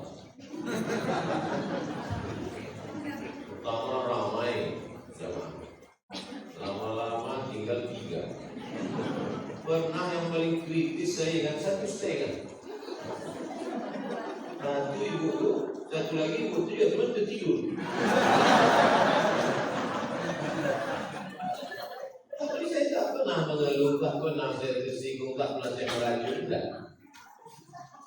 Pertama ramai jamaah. Lama-lama tinggal 3. Pernah yang paling kritis saya ingat satu setengah. Satu ibu tuh, satu lagi ibu tuh ya cuma tertidur. Tapi saya tak pernah mengeluh, tak pernah saya tersinggung, tak pernah saya meracun, enggak.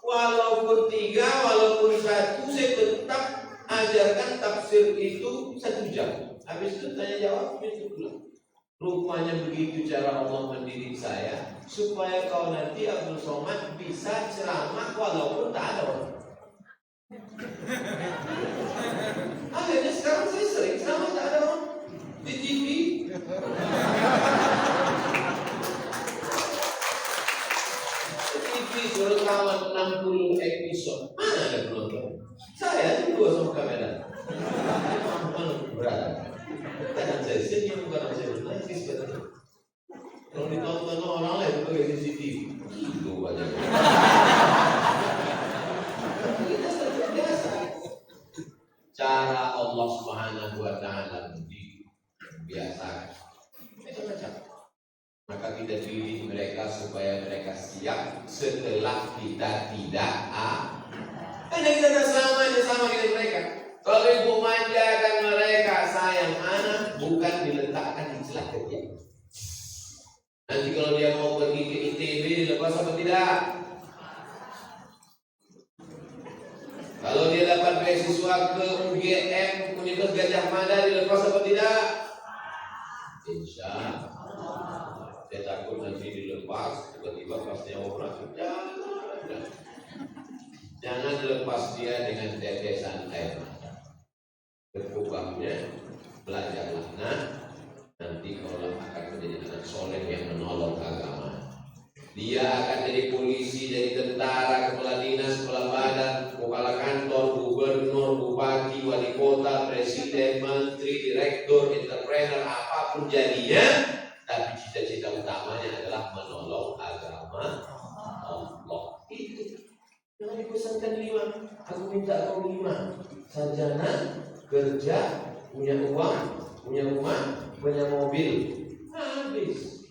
Walaupun 3, walaupun 1, saya tetap ajarkan tafsir itu 1 jam. Habis itu tanya jawab, itu pulang. Rupanya begitu cara Allah mendidik saya, supaya kau nanti Abdul Somad bisa ceramah walaupun tak ada orang. Akhirnya sekarang saya sering ceramah tak ada orang di TV. TV suruh rekaman 60 episode, mana ada penonton? Saya berdua sama kamera. Berat. Kadang saya senyum, kadang saya menangis, kadang kalau ditonton orang lain pakai CCTV, itu banyak. Kita terbiasa. Cara Allah Subhanahu Wa Taala membiasakan. Itu macam. Maka kita didik mereka supaya mereka siap setelah kita tidak karena kita tak selamanya sama dengan mereka. Kalau ibu manjakan mereka, sayang anak bukan diletakkan di celah kerja. Nanti kalau dia mau pergi ke ITB dilepas apa tidak? Kalau dia dapat beasiswa ke UGM Universitas Gajah Mada dilepas apa tidak? Insya Allah. Saya takut nanti dilepas tiba-tiba pas dia mau berangkat jangan lepas dia dengan tetesan air mata. Berubahnya belajarlah nanti kalau akan menjadi anak soleh yang menolong agama. Dia akan jadi polisi, jadi tentara, kepala dinas, kepala badan, kepala kantor, gubernur, bupati, wali kota, presiden, menteri, direktur, entrepreneur, apapun jadinya. Tapi cita-cita utamanya adalah menolong agama Allah. Itu jangan dipesankan 5. Aku minta kau 5. sarjana, kerja, punya uang, punya rumah, punya mobil, habis.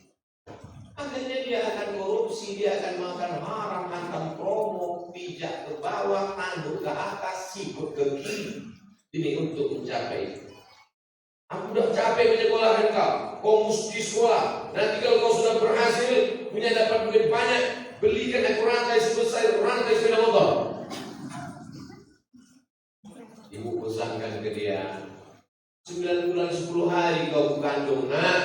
Akhirnya dia akan korupsi, dia akan makan haram, hantam promo, pijak ke bawah, tanduk ke atas, sikut ke kiri. Ini untuk mencapai itu. Aku udah capek menyekolahkan kau mesti sekolah. Nanti kalau kau sudah berhasil, punya dapat duit banyak, belikan aku rantai sebesar rantai sepeda motor. Ibu pesankan ke dia, 9 bulan 10 hari kau kandung nak,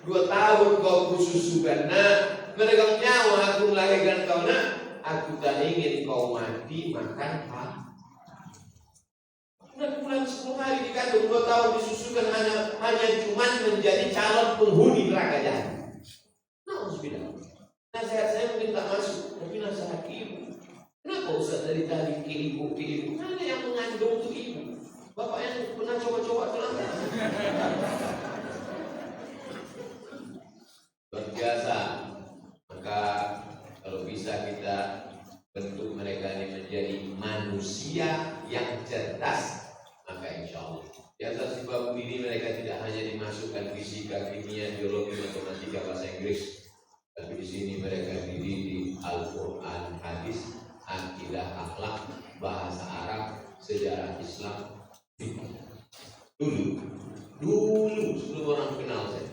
2 tahun kau kususukan nak, meregang nyawa aku melahirkan kau nak, aku tak ingin kau mati makan hak. 9 bulan 10 hari dikandung, 2 tahun disusukan hanya cuma menjadi calon penghuni neraka jahanam. Nauzubillah. Nasihat saya mungkin tak masuk, tapi nasihat ibu. Kenapa Ustaz dari tadi ke ibu? Mana yang mengandung itu ibu? Bapak yang pernah coba-coba terangkan. Luar biasa. Maka kalau bisa kita bentuk mereka ini menjadi manusia yang cerdas, maka insya Allah di atas sebab ini mereka tidak hanya dimasukkan fisika, kimia, biologi, matematika, bahasa Inggris, tapi di sini mereka dididik Al-Quran, hadis, akidah, akhlak, bahasa Arab, sejarah Islam. Dulu sebelum orang kenal saya,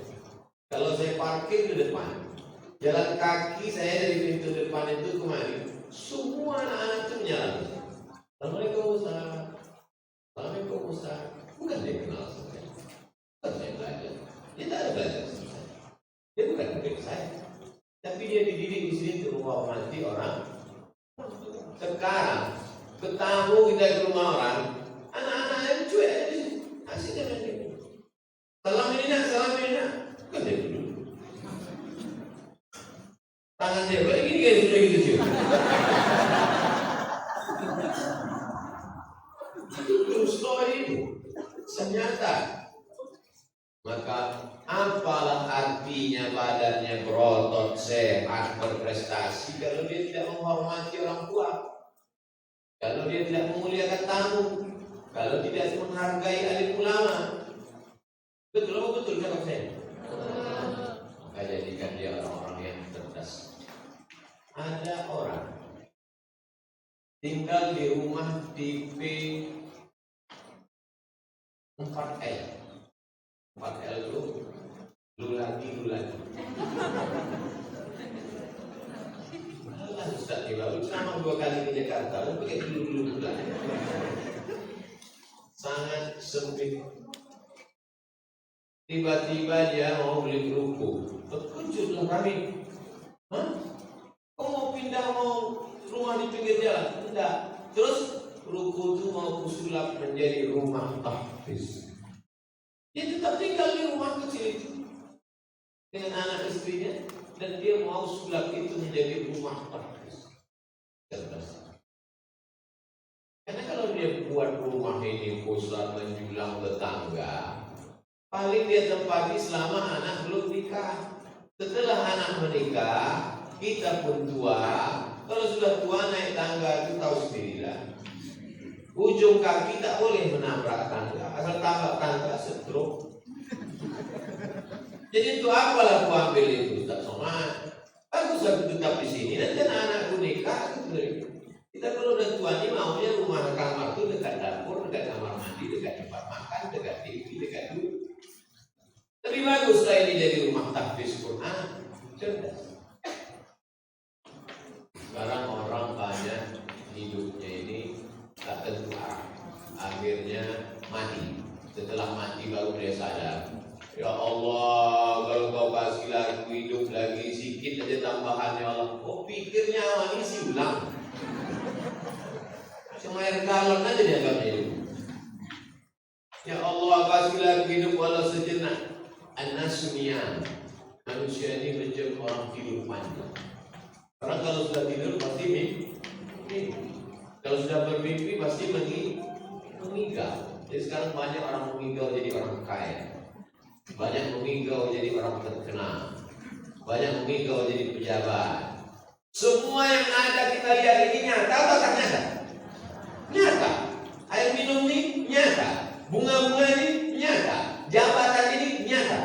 kalau saya parkir di depan, jalan kaki saya dari pintu depan itu kemari, semua anak-anak itu menyalami saya. Assalamualaikum Ustaz. Assalamualaikum Ustaz. Bukan dia kenal saya, bukan saya belajar. Dia tak ada belajar sama saya. Dia bukan murid saya, tapi dia dididik di sini untuk menghormati orang. Sekarang bertamu kita ke rumah orang, anak-anak yang cuek di sini, asik dengan dia. Salam ini nak, bukan dia dulu. Tangan dia balik gini kan sudah gitu cuy. Itu story itu ternyata. Maka apalah artinya badannya berotot, sehat, berprestasi kalau dia tidak menghormati orang tua, kalau dia tidak memuliakan tamu, kalau tidak menghargai alim ulama. Betul apa betul kata saya? Maka jadikan dia orang-orang yang cerdas. Ada orang tinggal di rumah TV 4L. 4L itu lu lagi. Alah Ustaz nih baru ceramah 2 kali di Jakarta, lu pakai dulu lagi. Sangat sempit. Tiba-tiba dia mau beli kerupuk. Terkejutlah kami. Hah? Kau mau pindah rumah di pinggir jalan? Tidak. Terus kerupuk itu mau kusulap menjadi rumah tahfiz. Dia tetap tinggal di rumah kecil itu dengan anak istrinya, dan dia mau sulap itu menjadi rumah tahfiz. Cerdas. Karena kalau dia buat rumah ini pusat menjulang tetangga, paling dia tempati selama anak belum nikah. Setelah anak menikah, kita pun tua. Kalau sudah tua naik tangga itu tahu sendirilah. Ujung kaki tak boleh menabrak tangga. Asal tabrak tangga stroke. Jadi untuk apalah aku ambil itu tak somat. Aku sudah tetap di sini. Nanti anak-anakku nikah. Kita kalau udah tua ini maunya rumah kamar itu dekat dapur, dekat kamar mandi, dekat tempat makan, dekat TV, dekat dulu. Lebih bagus lah ini jadi rumah tahfiz Quran. Cerdas. Sekarang orang banyak hidupnya ini tak tentu arah. Akhirnya mati. Setelah mati baru dia sadar. Ya Allah, kalau kau kasih lagi hidup lagi sedikit aja tambahannya Allah. Kok pikirnya awal ini sih ulang. Cuma air galon aja dianggapnya hidup. Ya Allah, kasih lagi hidup walau sejenak. An-nasunian. Manusia ini menjadi orang tidur panjang. Orang kalau sudah tidur pasti mimpi. Kalau sudah bermimpi pasti mengigau. Jadi sekarang banyak orang mengigau jadi orang kaya, banyak mengigau jadi orang terkenal, banyak mengigau jadi pejabat. Semua yang ada kita lihat ini nyata atau tak nyata? Nyata. Air minum nih nyata, bunga-bunga ini nyata, jabatan ini nyata.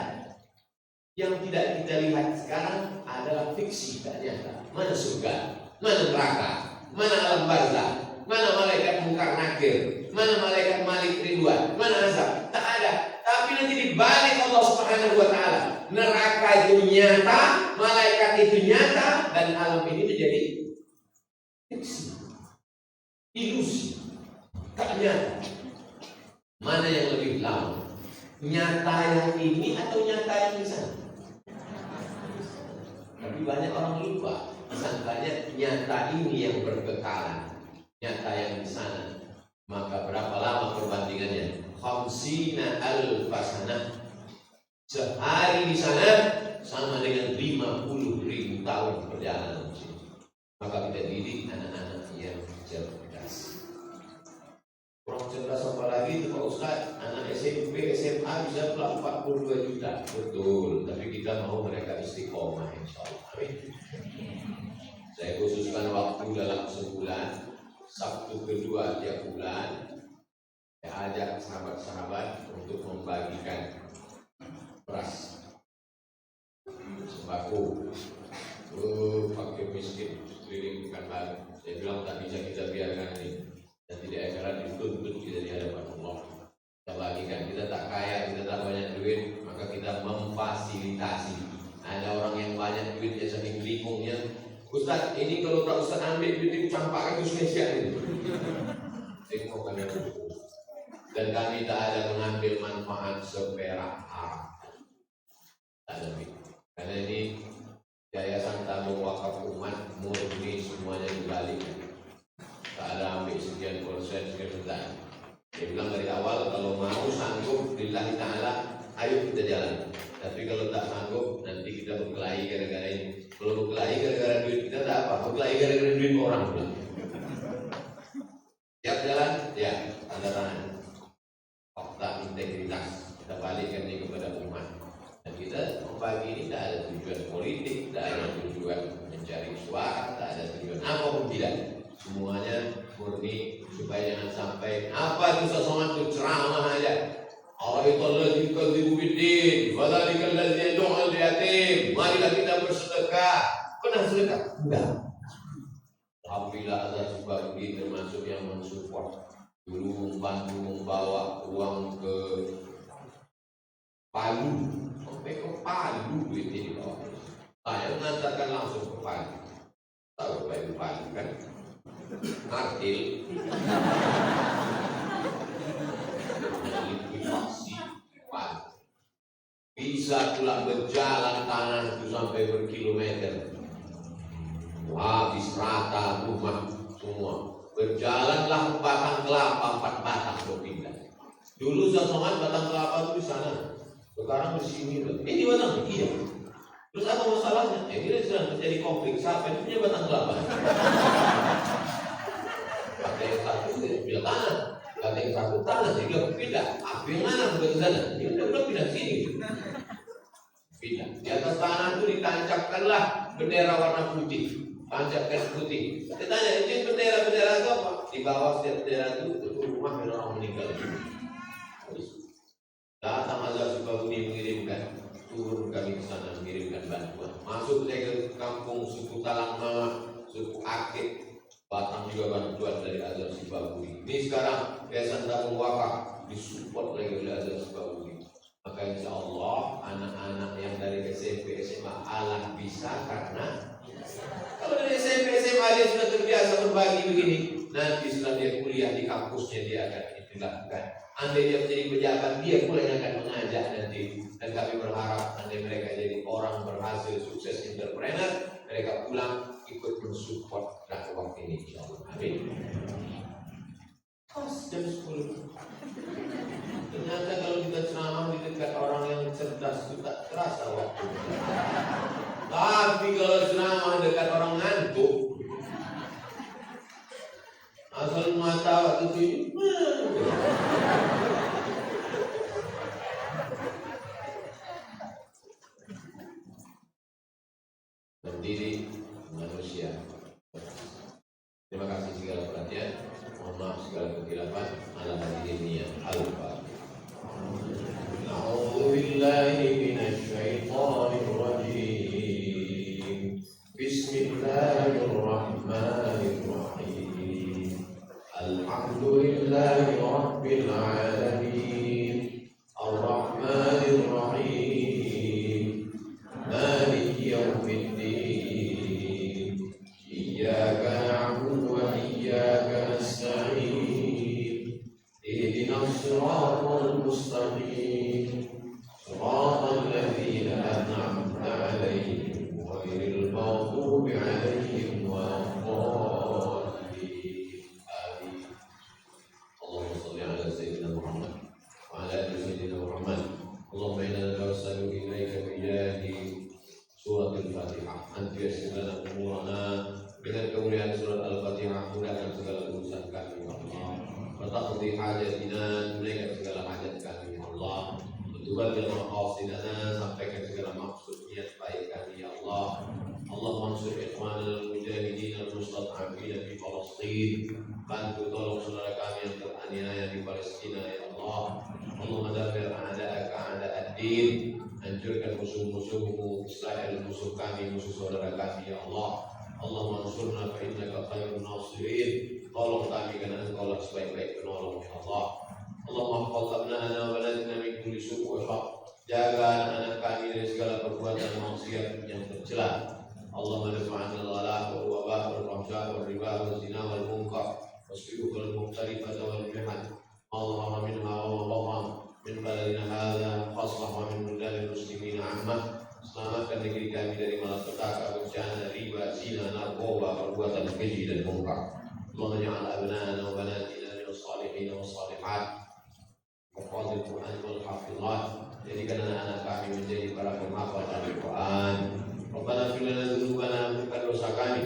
Yang tidak kita lihat sekarang adalah fiksi, tak nyata. Mana surga, mana neraka, mana alam barzah, mana malaikat mungkar nakir, mana malaikat malik ridwan, mana azab, tak ada. Tapi nanti dibalik Allah Subhanahu wa taala, neraka itu nyata, malaikat itu nyata, dan alam ini menjadi fiksi, ilusi, tak nyata. Mana yang lebih lama? Nyata yang ini atau nyata yang di sana? Tapi banyak orang lupa, sangkanya nyata ini yang berkekalan, nyata yang di sana. Maka berapa lama perbandingannya? 50.000 sanah. Sehari di sana sama dengan 50.000 tahun perjalanan di sini. Maka kita didik anak-anak yang cerdas. Orang cerdas apa lagi itu Pak Ustaz? Anak SMP, SMA bisa pula 42 juta. Betul, tapi kita mau mereka istiqomah insyaallah. Amin. Saya khususkan waktu dalam sebulan, Sabtu kedua tiap bulan, saya ajak sahabat-sahabat untuk membagikan beras, sembako, fakir miskin, keliling Pekanbaru. Saya bilang tak bisa kita biarkan ini. Dan tidak akan dituntut kita di hadapan Allah. Kita bagikan, kita tak kaya, kita tak banyak duit, maka kita memfasilitasi. Ada orang yang banyak duitnya saking bingungnya, Ustaz, ini kalau tak Ustaz ambil duit itu campakkan ke Indonesia ini. Tengok kami. Dan kami tak ada mengambil manfaat seperak haram. Tak ada. Karena ini Yayasan Tabung Wakaf Umat murni semuanya dibalikan. Tak ada ambil sekian persen, sekian persen. Dia bilang dari awal kalau mau sanggup lillahi ta'ala, ayo kita jalan. Tapi kalau tak sanggup nanti kita berkelahi gara-gara ini. Kalau berkelahi gara-gara duit kita tak apa, berkelahi gara-gara duit orang pula. Siap jalan? Ya, tanda tangan. Fakta integritas kita balikkan ini kepada umat. Dan kita membagi ini tak ada tujuan politik, tak ada tujuan mencari suara, tak ada tujuan apapun tidak. Semuanya murni supaya jangan sampai apa itu sesuatu ceramah aja. Allahitalladzi yukadzibu biddin, fadzalikal ladzi yad'u al-yatim. Marilah kita bersedekah. Pernah sedekah? Enggak. Alhamdulillah ada sebab ini termasuk yang mensupport. Dulu membantu membawa uang ke Palu, sampai ke Palu duit ini dibawa. Saya mengantarkan langsung ke Palu. Tahu apa itu Palu kan? Artil likuifaksi bisa pula berjalan tanah itu sampai berkilometer, habis rata rumah semua. Berjalanlah batang kelapa 4 batang berpindah. Dulu Somad batang kelapa itu di sana, sekarang di sini. Ini batang iya. Terus apa masalahnya? Ini sedang terjadi konflik. Siapa yang punya batang kelapa? Kata yang satu pindah tanah, kata yang satu tanah sehingga pindah. Apa yang mana ke sana? Dia udah pindah sini. Pindah. Di atas tanah itu ditancapkanlah bendera warna putih. Tancapkan putih. Saya tanya, ini bendera-bendera itu apa? Di bawah setiap bendera itu rumah dan orang meninggal. Datang Azhar Subabudi mengirimkan, turun kami ke sana mengirimkan bantuan. Masuk saya ke kampung suku Talangma, suku Akit, Batang juga bantuan dari Azhar Subabudi. Ini sekarang Yayasan Tabung Wakaf disupport lagi oleh Azhar Subabudi. Maka insya Allah anak-anak yang dari SMP SMA alah bisa karena kalau dari SMP SMA dia sudah terbiasa berbagi begini, nanti setelah dia kuliah di kampusnya dia akan itu lakukan. Andai dia menjadi pejabat, dia pula yang akan mengajak nanti. Dan kami berharap andai mereka jadi orang berhasil, sukses entrepreneur, mereka pulang ikut mensupport dakwah ini insyaallah. Amin. Pas jam 10. Ternyata kalau kita ceramah di dekat orang yang cerdas itu tak terasa waktu. Tapi kalau ceramah dekat orang ngantuk, asal mata waktu itu mendidik manusia. Terima kasih segala perhatian. Mohon maaf segala kekhilapan. Ala hadirin niat. بالله من الشيطان الرجيم بسم الله الرحمن الرحيم الحمد لله رب العالمين الرحمن الرحيم مالك يوم الدين إياك نعبد وإياك نستعين اهدنا الصراط المستقيم صراط الذين أنعمت عليهم غير المغضوب عليهم ولا الضالين آمين. اللهم صل على سيدنا محمد وعلى آل سيدنا محمد. اللهم إنا نتوسل إليك بجاه سورة الفاتحة أن تيسر لنا أمورنا dengan kemuliaan surat Al-Fatihah, mudahkan segala urusan kami, ya Allah. Fataqdi hajatina, tunaikan segala hajat kami, ya Allah. Tuballigh maqasidana, sampaikan segala maksud niat baik kami, ya Allah. Allah mansur ikhwanana al-mujahidin al-mustad'afin fi Palestin. Bantu tolong saudara kami yang teraniaya di Palestina, ya Allah. Allahumma dabbir a'da'aka a'da'ad-din. Hancurkan musuh-musuhmu, israel musuh kami, musuh saudara kami, ya Allah. Allahumma ansurna fa innaka khairun nasirin. Tolong kami karena Engkau lah sebaik-baik penolong, ya Allah. Allahumma hafaz abna'ana wa banatina min kulli su' wa syarr. Jaga anak-anak kami dari segala perbuatan maksiat yang tercela. Allahumma dafa'na al-ghala wal waba wal fahsya wal riba wal zina wal munkar wasbiqu wal mukhtalifata wal mihan. Allahumma minha wa batan min baladina hadha khasah wa min budal muslimin ammah. Selamatkan negeri kami dari malapetaka, bencana, riba, zina, narkoba, perbuatan keji dan munkar. Allahumma ja'al abna'ana wa banatina minas salihin wa salihat. Hafazil Quran wal hafizat. Jadikan anak-anak kami menjadi para penghafal Al-Quran. Rabbana fir lana dzunubana, ampunkan dosa kami.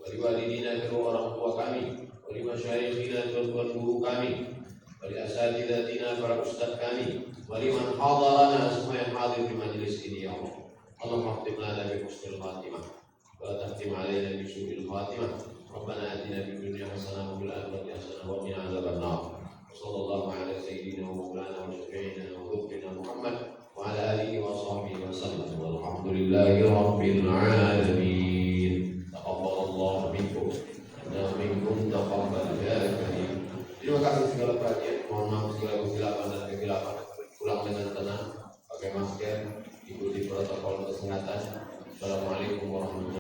Wa liwalidina, kedua orang tua kami. Wa limasyayikhina, tuan-tuan guru kami. Wa li asatidatina, para ustaz kami. Wa liman hadarana, semua yang hadir di majelis ini, ya Allah. Allahumma khtim lana bi husnil khatimah wa la tahtim alaina bi su'il khatimah. Rabbana atina fid dunya hasanah wa fil akhirati hasanah wa qina adzabannar. Sallallahu ala sayyidina wa maulana wa syafi'ina wa rabbina Muhammad wa ala alihi wa sahbihi wa sallam. Walhamdulillahi rabbil alamin. Taqabbalallahu minkum wa minkum taqabbal ya karim. Terima kasih segala perhatian, mohon maaf segala kesilapan dan kegelapan. Pulang dengan tenang, pakai masker, ikuti protokol kesehatan. Assalamualaikum warahmatullahi wabarakatuh.